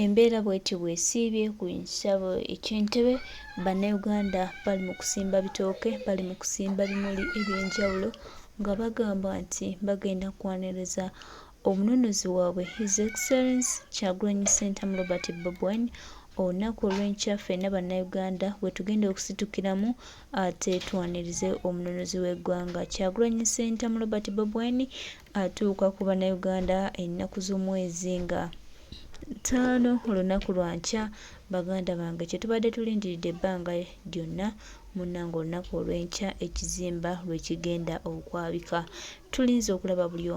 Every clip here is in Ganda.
Embeera bw'eti bw'esiibye ku nsabo eky'Entebbe, Bannayuganda bali mu kusimba bitooke, bali mu kusimba bimuli eby'enjawulo nga bagamba nti bagenda kwaniriza omununuzi waabwe His Excellency Kyagulanyi Ssentamu Robert Bobi Wine olunaku olw'enkya ffenna Bannayuganda bwe tugenda okusitukiramu ate twanirize omununuzi w'eggwanga. Kyagulanyi Ssentamu Robert Bobi Wine atuuka ku Bannayuganda ennaku z'omwezi nga 5 olunaku lwa nkya. Baganda bange kye tubadde tulindiridde ebbanga lyonna munnange olunaku olw'enkya ekizimba lwe kigenda okwabika. Tulinze okulaba buli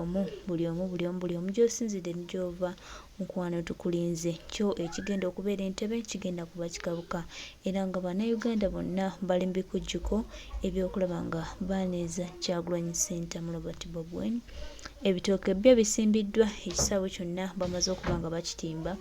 omu gy'osinzidde ne gy'ova mukwano tukulinze. Kyo ekigenda okubeera Entebbe kigenda kuba kikabuka era nga Bannayuganda bonna bali mu bikujjuko ebyokulaba nga baaniriza Kyagulanyi Ssentamu Robert Bobi Wine. Ebitooke byo bisimbiddwa, ekisaawe kyonna bamaze okuba nga bakitimba.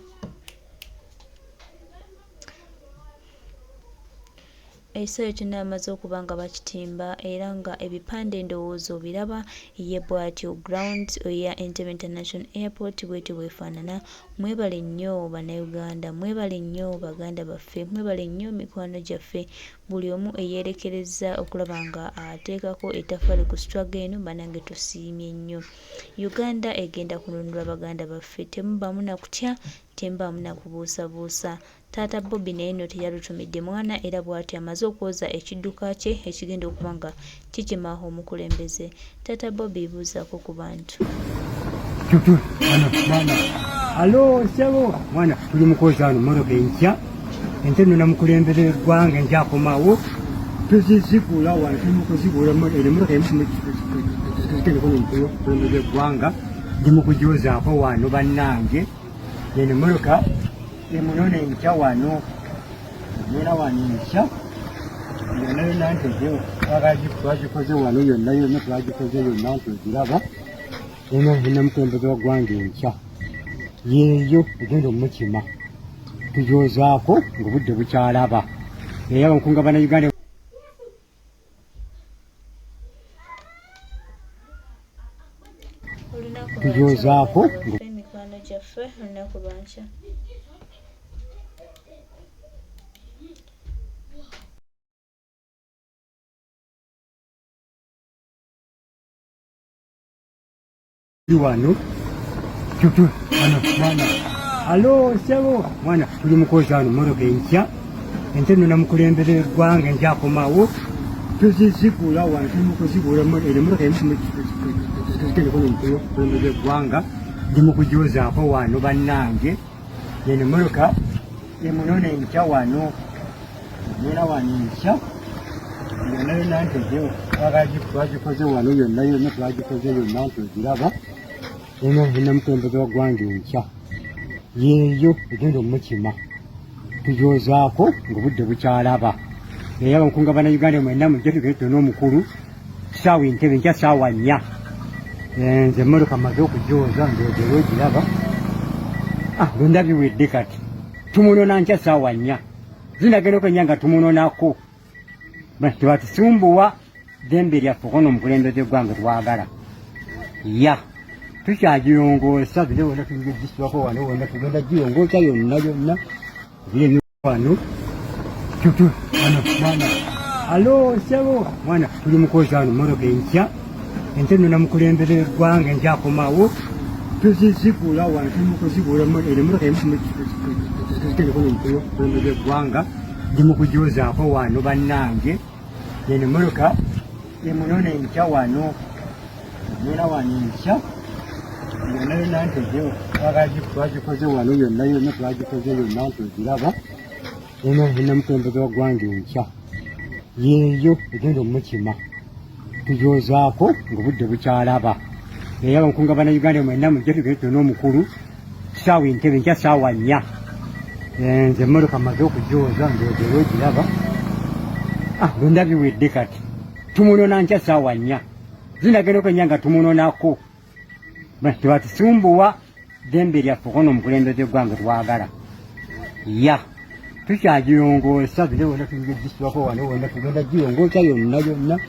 Ekisaawe kyonna bamaze okuba nga bakitimba era nga ebipande endowooza obiraba ye bw'atyo ground eya Entebbe International Airport bw'etyo bwefaanana. Mwebale nnyo Bannayuganda, mwebale nnyo baganda baffe, mwebale nnyo mikwano gyaffe, buli omu eyeerekereza okulaba nga ateekako ettaffaali ku struggle eno. Bannange tusiimye nnyo. Uganda egenda kununula baganda baffe, temubaamu na kutya, temubaamu na kubuusabuusa. Taata Bobby naye nno teyalutumidde mwana era bw'atyo amaze okwoza ekidduka kye ekigenda okuba nga kikima omukulembeze. Taata Bobby buuzaako ku bantu. Alo sebo mwana tuli mukoza ano moroka enkya ente nno namukulembeze eggwanga enjakomawo tuzizigula wano tumukuzigula moroka emukulembeze eggwanga ndi mukujoozaako wano bannange eno moroka emunona enkya wano era wano enkya yonna yonna ntezeo twagikoze wano yonna yonna twagikoze yonna ntoziraba eno enamukulembeze waggwanga enkya yeeyo egenda omukima tujoozaako ng'obudde bukyalaba era abankunga Bannayuganda tujoozaako emikwano gyaffe olunaku lwa nkya. wano mwana alo sebo mwana tuli mukoza ano moroka enkya ente nno namukulembeze eggwanga enjakomawo tuzizigula wano tumukuzigula moroka emukulembeze eggwanga ndi mukujoozaako wano bannange eno moroka emunona enkya wano era wano enkya yonna yonna ntezeo twagikoze wano yonna yonna twagikoze yonna ntoziraba eno enamukulembeze waggwanga enkya yeeyo egenda omukima tujoozaako ng'obudde bukyalaba era abankunga Bannayuganda mwenna mujje tugende tuna omukulu kisaawa Entebbe nkya saawa 4 nze emmotoka maze okujooza ndoogera ogiraba lwenda biwedde kati tumunona nkya saawa 4 zinagenda okwenya nga tumunonako tebatusumbuwa ddembe lyaffe kono omukulembeze eggwanga twagala tukyagirongoosa bire wonna tugigisswako wano wonna tugenda girongoosa yonna yonna bire wano mwana alo sebo mwana tuli mukoza ano moroka enkya ente nno namukulembeze eggwanga enjakomawo tuzizigula wano tumukuzigula moroka emukulembeze eggwanga ndi mukujoozaako wano bannange eno moroka emunona enkya wano era wano enkya yonna yonna ntezeo twagikoze wano yonna yonna twagikoze yonna ntoziraba eno enamukulembeze waggwanga enkya yeeyo egenda omukima tujoozaako ng'obudde bukyalaba era abankunga Bannayuganda mwenna mujje tugende tuna omukulu kisaawa Entebbe nkya saawa 4 nze emmotoka maze okujooza ndoogera ogiraba lwenda biwedde kati tumunona nkya saawa 4 zinagenda okwenya nga tumunonako tebatusumbuwa ddembe lyaffe kono omukulembeze eggwanga twagala tukyagirongoosa bire wonna tugigisswako wano wonna tugenda girongoosa yonna yonna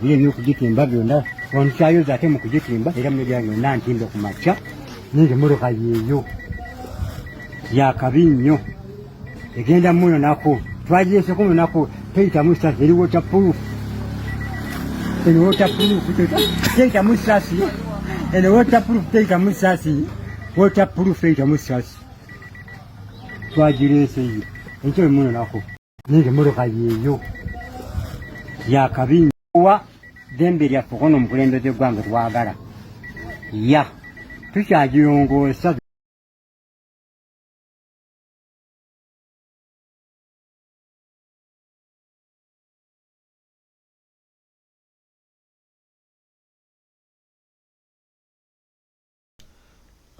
bire ebyokugitimba byonna wano tukyayoza ate mu kugitimba era mubya byonna ntimbe ku makya ninze emmotoka yeeyo yakabi nnyo egenda munonako twagireeseko munonako teyitamu sasi eri waterproof eno waterproof teyitamu sasi eno waterproof teyitamu sasi waterproof teyitamu sasi twagireeseyo enkyo munonako nenge mmotoka yeeyo yakabi nnyo wa dembe lyaffe kono omukulembeze gwange twagala ya tukyagirongoosa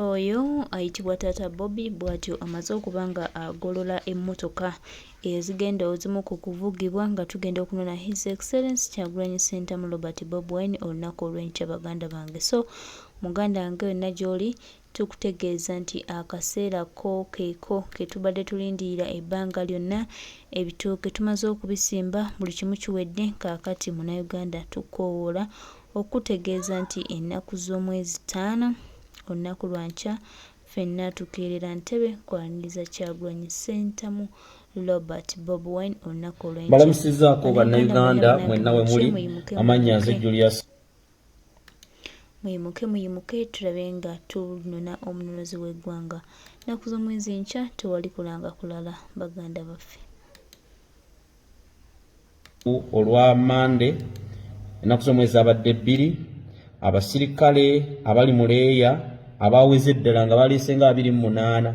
oyo ayitibwa Taata Bobby bw'atyo amaze okuba nga agolola emmotoka ezigenda ozimu ku kuvugibwa nga tugenda okunona His Excellency Kyagulanyi Ssentamu Robert Bobi Wine olunaku olw'enkya baganda bange. So muganda wange yonna gy'oli tukutegeeza nti akaseera ko keeko ke tubadde tulindirira ebbanga lyonna ebitooke tumaze okubisimba buli kimu kiwedde kaakati Munnayuganda tukoowoola okutegeeza nti ennaku z'omwezi 5 olunaku lwankya ffenna tukeerera Ntebe kwaniriza Kyagulanyi Ssentamu Robert Bobi Wine olunaku olw'enkya. Balamusizaako bannayuganda mwenna we muli amannya nze Julius. Muyimuke tulabe nga tunona omunonozi w'eggwanga. Ennaku z'omwezi nkya tewali kulanga kulala baganda baffe. Olwa Mande ennaku z'omwezi abadde 2 abasirikale abali mu Leeya abaweze ddala nga baleese nga 28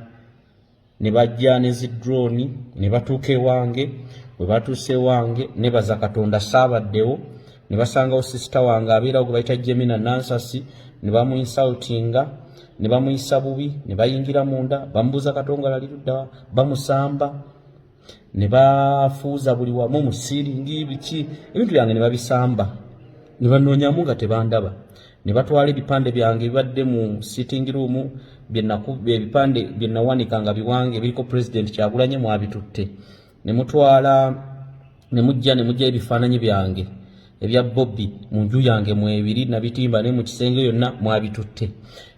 ne bajja ne zidroni ne batuuka ewange bwe batuuse ewange ne baza Katonda saabaddewo ne basangawo sisita wange abeerawo gwe bayita Jemina Nansasi ne bamuinsultinga ne bamuyisa bubi ne bayingira munda bamubuuza Katonda ali ludda bamusamba ne bafuuza buli wamu musiringi biki ebintu byange ne babisamba ne banoonyamu nga tebandaba ne batwala ebipande byange bibadde mu sitting room ebipande bye nawanika nga biwange biriko President Kyagulanyi mwabitutte ne mutwala ne mujja ebifaananyi byange ebya Bobby mu nju yange mwebiri nabitimba ne mu kisenge yonna mwabitutte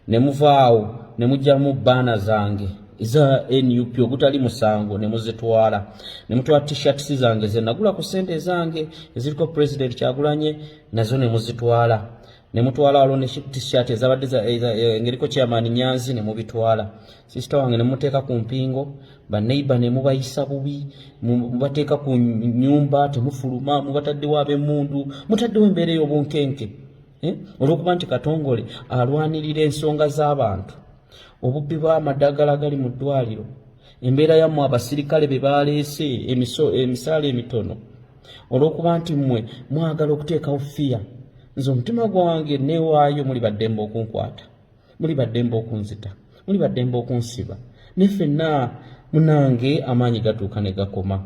ne muvaawo ne mujja mu baana zange eza NUP ogutali musango ne muzitwala ne mutwala t-shirts zange ze nagula ku sente zange eziriko President Kyagulanyi nazo ne muzitwala ne mutwala walo ne t-shirt ezabadde ngeriko Chairman Nyanzi ne mubitwala sister wange ne muteeka ku mpingo ba neighbor ne mubayisa bubi mubateeka ku nyumba temufuluma mubatadde wabe mundu mutadde embeera y'obunkenke olwokuba nti Katongole alwanirira ensonga z'abantu obubbi bw'amadagala gali mu ddwaliro embeera yammwe abasirikale be baleese emisaala emitono olwokuba nti mmwe mwagala okuteekawo fiya nze omutima gwange neewaayo muli baddembe okunkwata muli baddembe okunzita muli baddembe okunsiba ne ffenna munange amaanyi gatuuka ne gakoma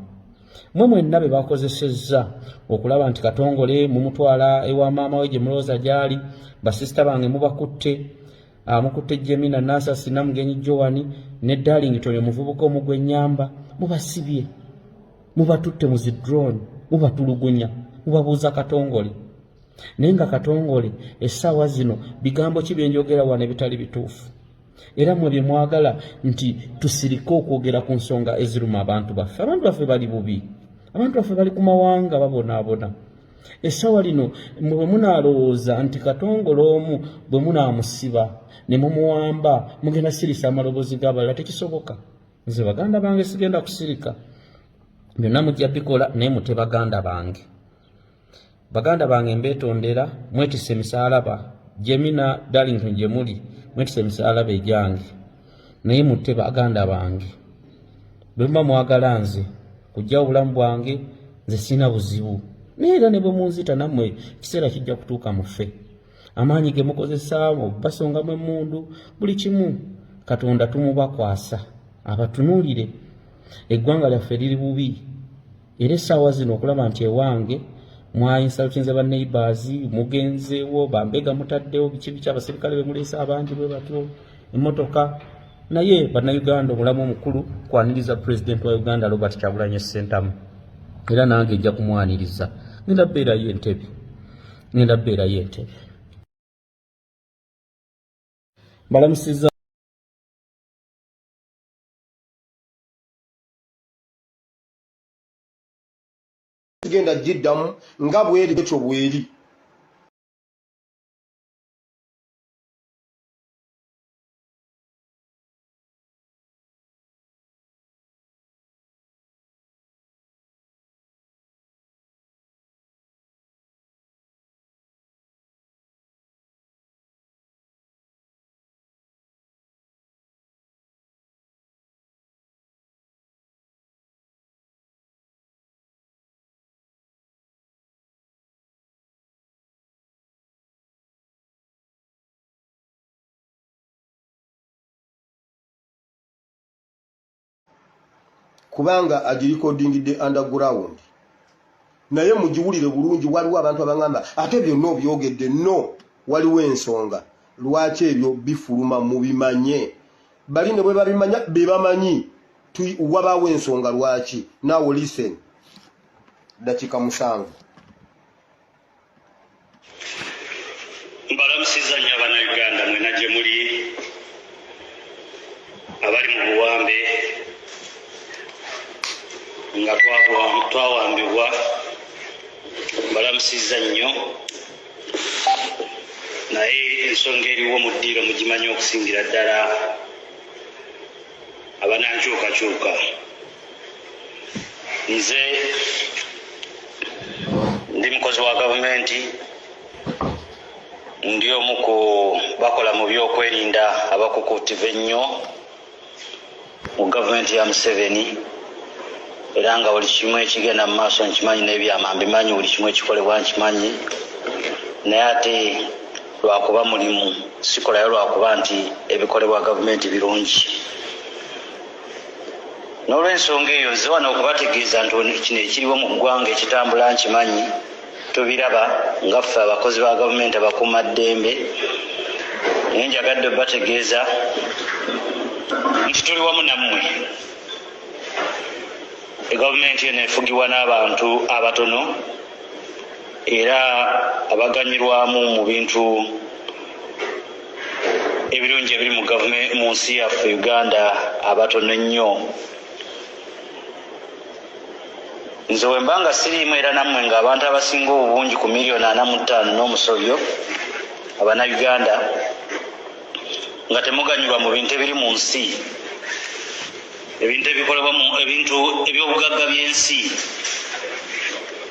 mmwe mwenna be bakozesezza okulaba nti Katongole mumutwala ewa maama we gye mulowooza gy'ali basisita bange mubakutte mukutte Jemina Nansasi Namugenyi Joani ne Darlington omuvubuka omugwa ennyamba mubasibye mubatutte mu zidrone mubatulugunya mubabuuza Katongole naye nga Katongole essaawa zino bigambo ki bye njogera wano ebitali bituufu era mmwe bye mwagala nti tusirike okwogera ku nsonga eziruma abantu baffe bali bubi abantu baffe bali ku mawanga babonaabona essaawa lino bwe munaalowooza nti Katongole omu bwe munaamusiba ne mumuwamba mugenda sirisa amaloboozi g'abalala tekisoboka nze baganda bange sigenda kusirika byonna mujja bikola naye mute baganda bange mbeetondera mwetise emisaalaba Jemina Darlington gye muli mwetise emisaalaba egyange naye mute baganda bange bwe muba mwagala nze kujja obulamu bwange nze sina buzibu naye era ne bwe munzita nammwe kiseera kijja kutuuka mufe amaanyi ge mukozesaamu basongamu emmundu buli kimu Katonda tumubakwasa abatunuulire eggwanga lyaffe liri bubi era essaawa zino okulaba nti ewange mwayinsalutinze ba neighbors mugenzeewo bambega mutaddewo biki abasirikale be muleese abangi bwe batyo emmotoka naye bannayuganda omulamu omukulu kwaniriza President wa Uganda Robert Kyagulanyi Ssentamu era nange ejja kumwaniriza ngenda beerayo entebe balamusiza sigenda jiddamu nga bweri ekyo bweri. Kubanga agirikodingidde underground naye mugiwulire bulungi. Waliwo abantu abangamba ate byonna obyogedde. No, waliwo ensonga lwaki ebyo bifuluma mu bimanye. Bali ne bwe babimanya be bamanyi wabaawo ensonga lwaki. Now listen, dakika 7. Mbalamusiza nnyo Abannayuganda mwena gye muli abali mu buwambe nga twawambibwa. Mbalamusiza nnyo, naye ensonga eriwo mu ddiiro mugimanyi okusingira ddala abanankyukakyuka. Nze ndi mukozi wa gavumenti, ndi omu ku bakola mu byokwerinda abakukuutiva ennyo mu gavumenti ya Museveni, era nga buli kimu ekigenda mu maaso nkimanyi n'ebyama mbimanyi, buli kimu ekikolebwa nkimanyi, naye ate lwakuba mulimu sikolayo lwakuba nti ebikolebwa gavumenti birungi. N'olw'ensonga eyo nze wano okubategeeza nti kino ekiriwo mu ggwanga ekitambula nkimanyi, tubiraba nga ffe abakozi ba gavumenti abakuumaddembe, naye njagadde obategeeza nti tuli wamu nammwe. Gavumenti eno efugibwa n'abantu abatono era abaganyirwamu mu bintu ebirungi ebiri mu nsi yaffe Uganda abatono ennyo. Nze bwe mba nga siriimu era nammwe ng'abantu abasinga obungi ku 45,000 n'omusobyo Abannayuganda nga temuganyirwa mu bintu ebiri mu nsi, ebintu ebikolebwa mu ebintu eby'obugagga by'ensi,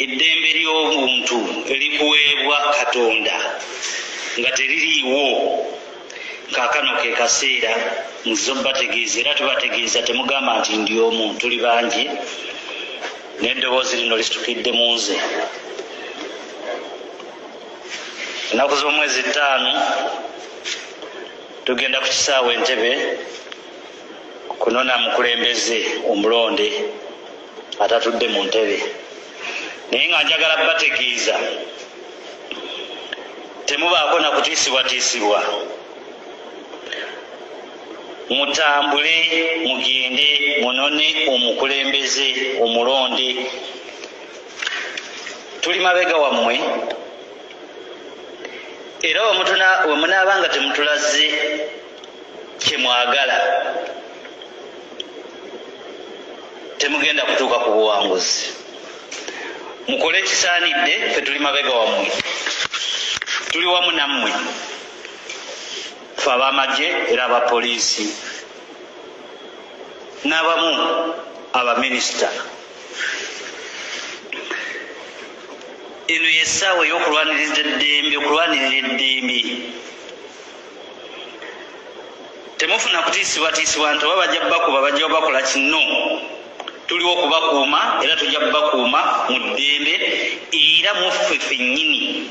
eddembe ly'obuntu erikuweebwa Katonda nga teririiwo. Kaakano ke kaseera nzizo bategeeza era tubategeeza, temugamba nti ndi omu, tuli bangi n'eddoboozi lino lisitukidde mu nze. Ennaku z'omwezi 5 tugenda ku kisaawe Entebbe kunona mukulembeze omulonde atatudde mu ntebe, naye nga njagala bategeeza temubaako na kutiisibwatiisibwa. Mutambule mugende munone omukulembeze omulonde. Tuli mabega wammwe era we munaabanga temutulaze kye mwagala temugenda kutuuka ku buwanguzi. Mukole ekisaanidde, ffe tuli mabega wammwe, tuli wamu nammwe, ffe ab'amagye era abapoliisi n'abamu abaminisita. Eno yessaawa ey'okulwanirira eddembe. Temufuna kutiisibwatiisibwa nti oba bajja bakuba bajja bakola kino. Tuliwo okubakuuma era tujja kubakuuma mu ddembe, era muffe ffennyini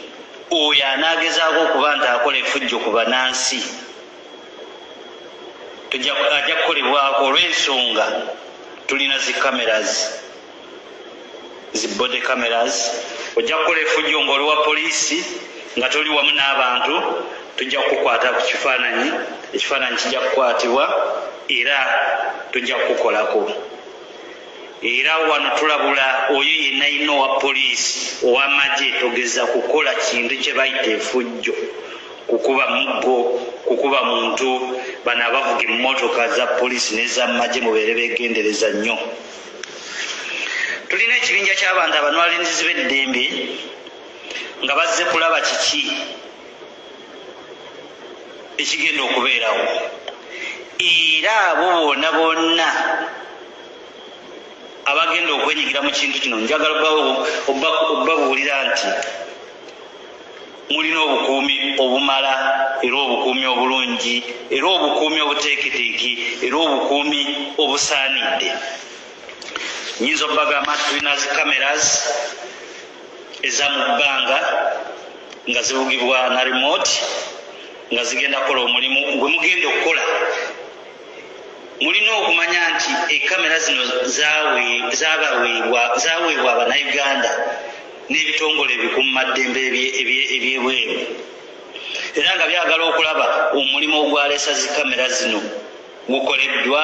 oyo anaagezaako okuba nti akola effujjo ku bannansi ajja kukolebwako. Olw'ensonga tulina zi cameras, zi body cameras. Ojja kukola effujjo ng'oli wa poliisi nga toli wamu n'abantu, tujja kukukwata ku kifaananyi, ekifaananyi kijja kukwatibwa era tujja kukukolako. Era wano tulabula oyo yenna yina owa poliisi ow'amagye togeza kukola kintu kye bayita effujjo, kukuba muggo, kukuba muntu. Bano abavuga emmotoka za poliisi n'ez'amagye mubeere beegendereza nnyo. tulina ekibinja ky'abantu abanwalindizi b'eddembe nga bazze kulaba kiki ekigenda okubeerawo, era abo bonna bonna abagenda okwenyigira mu kintu kino njagala obbabuulira nti mulina obukuumi obumala era obukuumi obulungi era obukuumi obuteeketeeke era obukuumi obusaanidde. Nyinza obbagamba nti tulina zi cameras eza mu bbanga nga zivugibwa na remote nga zigenda kukola omulimu gwe mugenda okukola. Mulina okumanya nti ekamera zino zaweebwa Abannayuganda n'ebitongole ebikuumaddembe ebyebweru, era nga byagala okulaba omulimu ogwaleesa zi kamera zino gukoleddwa,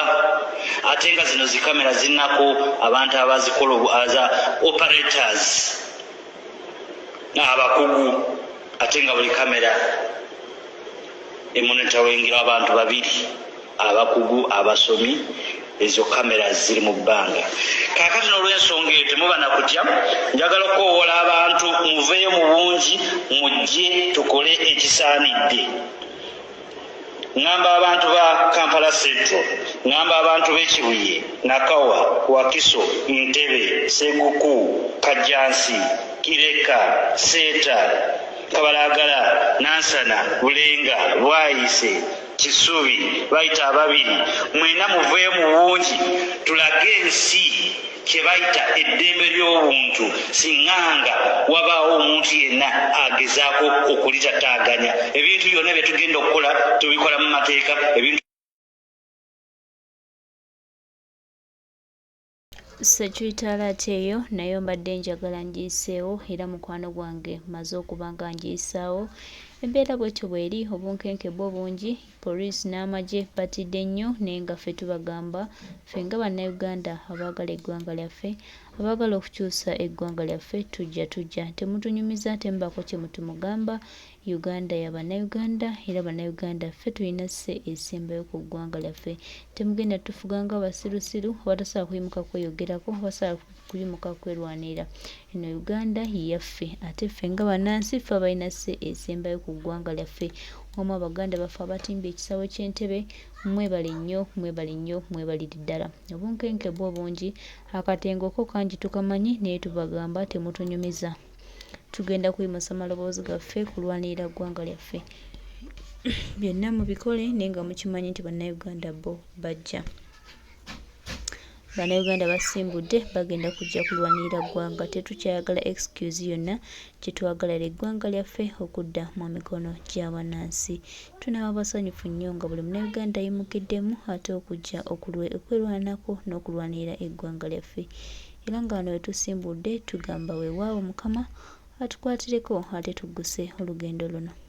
ate nga zino zi kamera zirinako abantu abazikola aza operators abakugu, ate nga buli kamera emonitawingira abantu babiri abakugu abasomi. Ezo kamera ziri mu bbanga. Kaakati n'olw'ensonga eyo temuba na kutya, njagala okwowola abantu muveeyo mu bungi mujje tukole ekisaanidde. Ngamba abantu ba Kampala Central, ngamba abantu b'Ekibuye, Nakawa, Wakiso, Ntebe, Seguku, Kajansi, Kireka, Seeta, Kabalagala, Nansana, Bulenga, Bwayise, Kisubi, bayita ababiri, mwena muveeyo mu bungi tulage ensi kye bayita eddembe ly'obuntu, singanga wabaawo omuntu yenna agezaako okulitattaaganya. Ebintu byonna bye tugenda okukola tubikola mu mateeka. Secretary eyo nayo mbadde njagala ngiyiseewo era mukwano gwange maze okuba nga ngiyisaawo. Embeera bwetyo bweri, obunkenke bwo bungi, poliisi n'amagye batidde nnyo, naye nga ffe tubagamba ffe nga Bannayuganda abaagala eggwanga lyaffe, abaagala okukyusa eggwanga lyaffe, tujja temutunyumiza, temubaako kye mutumugamba. Uganda ya Bannayuganda era Bannayuganda ffe tulina sse esembayo ku ggwanga lyaffe. Temugenda tufuga nga basirusiru abatasobola kuyimuka kweyogerako, abasobola kuyimuka kwerwanirira. Eno Uganda yaffe, ate ffe nga bannansi ffe abalina sse esembayo ku ggwanga lyaffe. Omu Abaganda baffe abatimba ekisawo ky'Entebbe, mwebale nnyo, mwebalire ddala. Obunkenke bwo bungi, akatengo ko kangi tukamanyi, naye tubagamba temutunyumiza. Tugenda kuyimusa maloboozi gaffe kulwanirira ggwanga lyaffe. Byonna mubikole naye nga mukimanyi nti Bannayuganda bo bajja. Bannayuganda basimbudde bagenda kujja kulwanirira ggwanga. Tetukyayagala excuse yonna, kyetwagalira eggwanga lyaffe okudda mu mikono gy'abannansi. Tunaaba basanyufu nnyo nga buli Munnayuganda yimukiddemu ate okujja okwerwanako n'okulwanirira eggwanga lyaffe. Era nga wano we tusimbudde tugamba weewaawo Mukama atukwatireko ate tugguse olugendo luno.